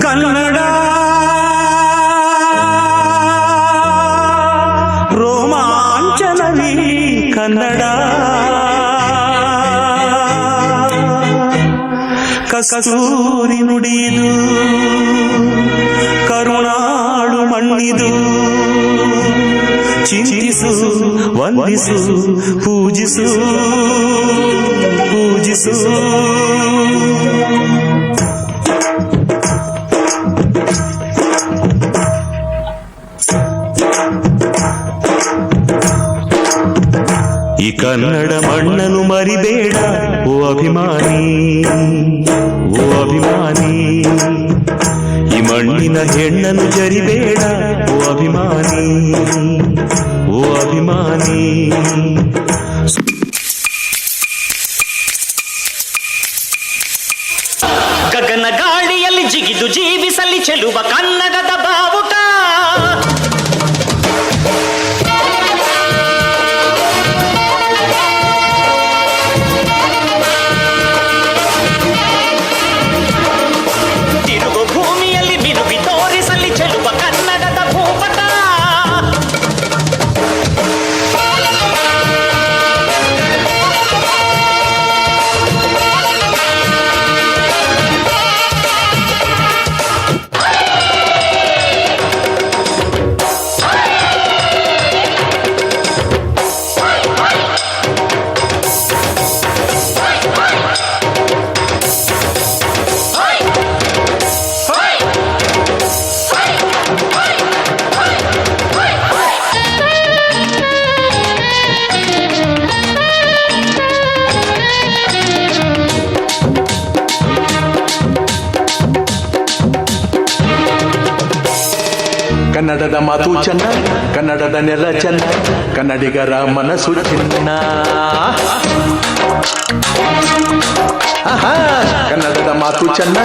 ಕನ್ನಡ ರೋಮಾಂಚನವಿ ಕನ್ನಡ ಕಸ್ತೂರಿ ನುಡಿದು ಕರುಣಾಳು ಮಣ್ಣಿದು ಚಿಂತಿಸು ವಂದಿಸು ಪೂಜಿಸು ಪೂಜಿಸು ಈ ಕನ್ನಡ ಮಣ್ಣನ್ನು ಮರಿಬೇಡ ಓ ಅಭಿಮಾನಿ, ಓ ಅಭಿಮಾನಿ. ಈ ಮಣ್ಣಿನ ಹೆಣ್ಣನ್ನು ಜರಿಬೇಡ ಓ ಅಭಿಮಾನಿ, ಓ ಅಭಿಮಾನಿ. ಗಗನ ಗಾಳಿಯಲ್ಲಿ ಜಿಗಿದು ಜೀವಿಸಲಿ ಚೆಲುವ ಕನ್ನಡದ ಬಾವುಟ. ತಿರುಗು ಭೂಮಿಯಲ್ಲಿ ಬಿರುಬಿ ತೋರಿಸಲಿ ಚೆಲುವ ಕನ್ನಡದ ಭೂಪಟ. ಕನ್ನಡದ ಮಾತು ಚೆನ್ನ, ಕನ್ನಡದ ನೆಲ ಚೆನ್ನ, ಕನ್ನಡಿಗರ ಮನಸ್ಸು ಚಿನ್ನ. ಕನ್ನಡದ ಮಾತು ಚೆನ್ನ,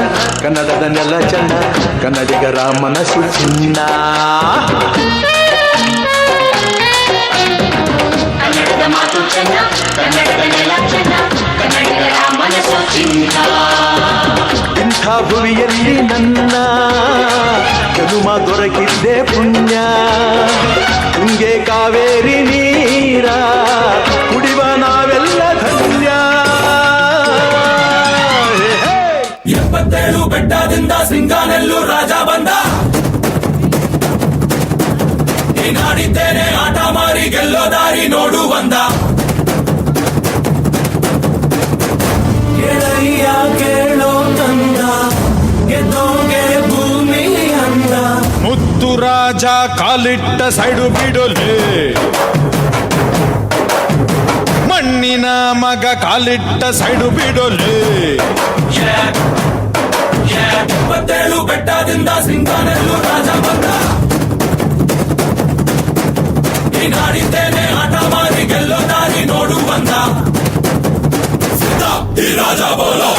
ಕನ್ನಡದ ನೆಲ ಚೆನ್ನ, ಕನ್ನಡಿಗರ ಮನಸ್ಸು ಚಿನ್ನ. ಕನ್ನಡದ ಮಾತು ಚೆನ್ನ, ಕನ್ನಡದ ನೆಲ ಚೆನ್ನ, ಕನ್ನಡಿಗರ ಮನಸ್ಸು ಚಿನ್ನ. ಇಂಥ ಭುವಿಯಲ್ಲಿ ನನ್ನ ಜನುಮ ದೊರಕಿದ್ದೆ ಪುಣ್ಯ. ತುಂಗೆ ಕಾವೇರಿ ನೀರ ಕುಡಿವ ನಾವೆಲ್ಲ ಧನ್ಯ. 77 ಬೆಟ್ಟದಿಂದ ಸಿಂಗಾನೆಲ್ಲೂ ರಾಜ ಬಂದ. ನೀನಾಡಿದ್ದೇನೆ ಆಟ ಮಾರಿ ಗೆಲ್ಲೋ ದಾರಿ ನೋಡು ಬಂದ. ಗೆಳೆಯ ಕೇಳೋ ತಂದ, ಗೆದ್ದೋಗೆ ಭೂಮಿ ಅಂದ. ಮುತ್ತು ರಾಜ ಕಾಲಿಟ್ಟ ಸೈಡು ಬಿಡೋಲೆ, ಮಣ್ಣಿನ ಮಗ ಕಾಲಿಟ್ಟ ಸೈಡು ಬಿಡೋಲೆ. 77 ಬೆಟ್ಟದಿಂದ ಸಿಂಗಾನೆಲ್ಲೂ ರಾಜ ಬಂದ. ನೀನಾಡಿದ್ದೇನೆ ಆಟ ಮಾರಿ ಗೆಲ್ಲೋ ದಾರಿ ನೋಡು ಬಂದ. ಸಿದ್ಧ ಈ ರಾಜ ಬೋಲೋ.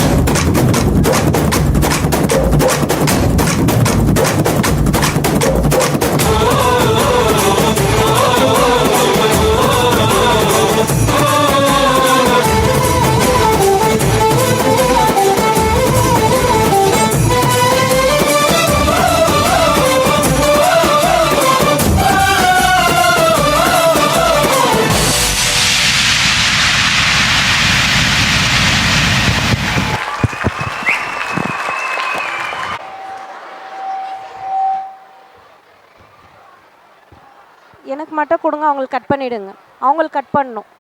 எனக்கு மட்டும் கொடுங்க, அவங்களுக்கு கட் பண்ணிவிடுங்க. அவங்களுக்கு கட் பண்ணணும்.